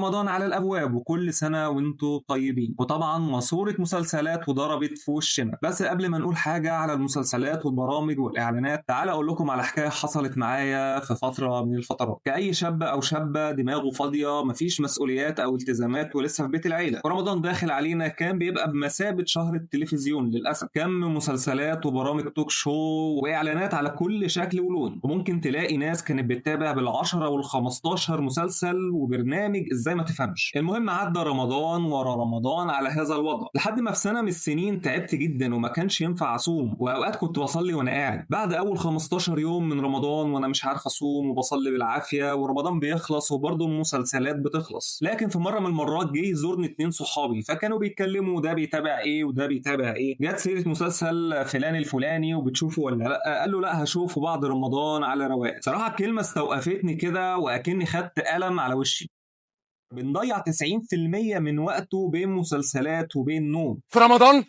رمضان على الابواب وكل سنه وانتم طيبين. وطبعا ماسوره مسلسلات وضربت في وشنا. بس قبل ما نقول حاجه على المسلسلات والبرامج والاعلانات، تعال اقول لكم على حكايه حصلت معايا في فتره من الفترات. كاي شاب او شابه دماغه فاضيه، مفيش مسؤوليات او التزامات ولسه في بيت العيله، ورمضان داخل علينا كان بيبقى بمثابه شهر التلفزيون للاسف. كم من مسلسلات وبرامج توك شو واعلانات على كل شكل ولون، وممكن تلاقي ناس كانت بتتابع بالعشرة وال15 مسلسل وبرنامج ازاي ما تفهمش. المهم عدى رمضان ورا رمضان على هذا الوضع، لحد ما في سنه من السنين تعبت جدا وما كانش ينفع اصوم، واوقات كنت بصلي وانا قاعد. بعد اول 15 يوم من رمضان وانا مش عارف اصوم وبصلي بالعافيه، ورمضان بيخلص وبرضه المسلسلات بتخلص. لكن في مره من المرات جه يزورني اتنين صحابي، فكانوا بيتكلموا ده بيتابع ايه وده بيتابع ايه. جت سيره مسلسل فلان الفلاني وبتشوفه ولا لا؟ قال له لا هشوفه بعد رمضان على رواق. صراحه الكلمه استوقفتني كده واكني خدت قلم على وشي. بنضيع 90% من وقته بين مسلسلات وبين نوم. في رمضان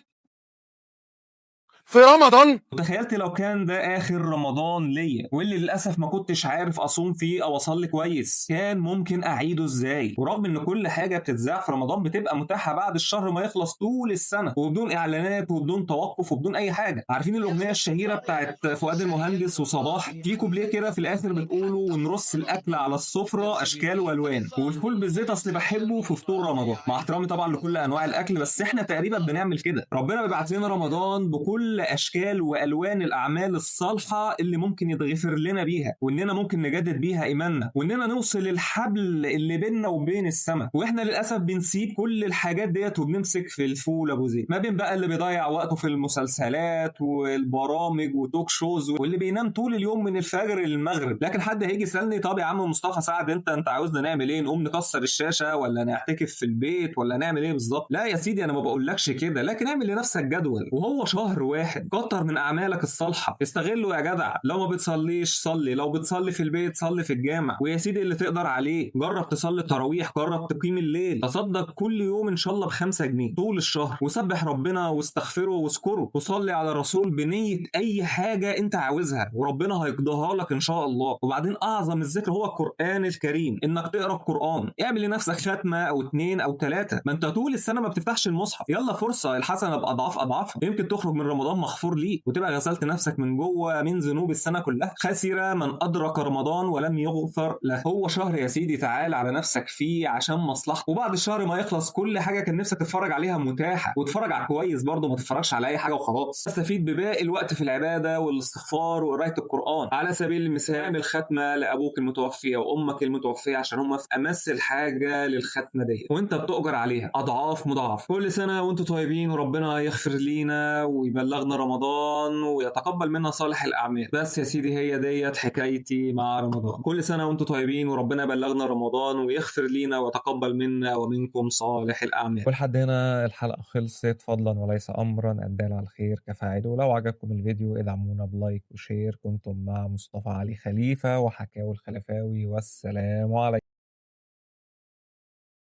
تخيلت لو كان ده اخر رمضان ليا، واللي للاسف ما كنتش عارف اصوم فيه او اصلي كويس، كان ممكن اعيده ازاي؟ ورغم ان كل حاجه بتتذاع في رمضان بتبقى متاحه بعد الشهر ما يخلص طول السنه، وبدون اعلانات وبدون توقف وبدون اي حاجه. عارفين الاغنيه الشهيره بتاعت فؤاد المهندس وصباح؟ في كوبليه كده في الاخر بتقولوا ونرص الاكل على السفره اشكال والوان، والفول بالزيت اصلي بحبه في فطور رمضان. مع احترامي طبعا لكل انواع الاكل، بس احنا تقريبا بنعمل كده. ربنا بيبعت لنا رمضان بكل اشكال والوان الاعمال الصالحه اللي ممكن يتغفر لنا بيها، واننا ممكن نجدد بيها ايماننا، واننا نوصل الحبل اللي بيننا وبين السماء. واحنا للاسف بنسيب كل الحاجات ديت وبنمسك في الفول ابو زيت، ما بين بقى اللي بيضيع وقته في المسلسلات والبرامج وتوك شوز، واللي بينام طول اليوم من الفجر للمغرب. لكن حد هيجي يسالني طب يا عم مصطفى سعد انت عاوزنا نعمل ايه؟ نقوم نكسر الشاشه ولا نعتكف في البيت ولا نعمل ايه بالظبط؟ لا يا سيدي انا ما بقولكش كده، لكن اعمل لنفسك جدول، وهو شهر واحد. كتر من اعمالك الصالحه، استغله يا جدع. لو ما بتصليش صلي، لو بتصلي في البيت صلي في الجامع، ويا سيدي اللي تقدر عليه جرب تصلي التراويح، جرب تقيم الليل، تصدق كل يوم ان شاء الله ب5 جنيه طول الشهر، وسبح ربنا واستغفره واذكره، وصلي على الرسول بنيه اي حاجه انت عاوزها، وربنا هيقضيها لك ان شاء الله. وبعدين اعظم الذكر هو القران الكريم، انك تقرا القران. اعمل لنفسك ختمه او 2 أو 3، ما انت طول السنه ما بتفتحش المصحف. يلا فرصه، الحسنه باضعاف اضعافها، يمكن تخرج من رمضان مغفور ليك وتبقى غسلت نفسك من جوه من ذنوب السنه كلها. خسر من ادرك رمضان ولم يغفر له. هو شهر يا سيدي تعال على نفسك فيه عشان مصلحتك، وبعد الشهر ما يخلص كل حاجه كان نفسك تتفرج عليها متاحه، وتتفرج على كويس برضه، ما تتفرجش على اي حاجه وخلاص. استفيد بباقي الوقت في العباده والاستغفار وقرايه القران. على سبيل المثال اعمل ختمه لابوك المتوفي او امك المتوفيه، عشان هم في امس الحاجه للختمه دي، وانت بتؤجر عليها اضعاف مضاعف. كل سنه وانتم طيبين، وربنا يغفر لينا ويبلغنا رمضان ويتقبل منا صالح الاعمال. بس يا سيدي هي ديت حكايتي مع رمضان. كل سنه وانتم طيبين، وربنا يبلغنا رمضان ويغفر لينا ويتقبل منا ومنكم صالح الاعمال. ولحد هنا الحلقة خلصت، فضلا وليس أمرا، الدال على الخير كفاعله. لو عجبكم الفيديو ادعمونا بلايك وشير. كنتم مع مصطفى علي خليفة وحكاوي الخلفاوي، والسلام عليكم.